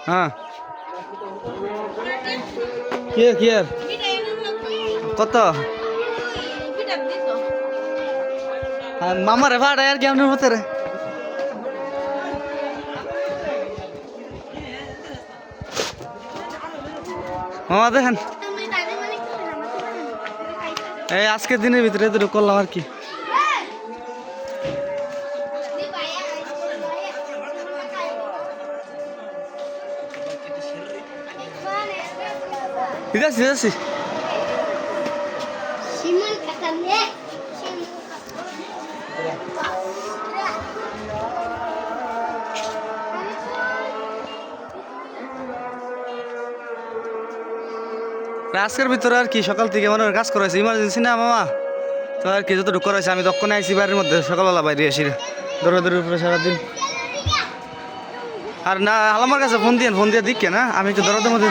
হ্যাঁ কি আর কত মামারে ভাড়া আর কেমন হতে রে মামা দেখেন এই আজকের দিনের ভিতরে এত করলাম আর কি ঠিক আছে ঠিক আছে আজকের ভিতরে আর কি সকাল থেকে মনে কাজ করাইছে ইমার্জেন্সি না মামা তো আর কি যতটুকু করাইছে আমি তখন আইসি বাড়ির মধ্যে সকালবেলা বাইরে আসি দৌড়াদৌড়ির উপরে সারাদিন আর না আলামার কাছে ফোন দিয়ে দিক না আমি একটু দরদের মধ্যে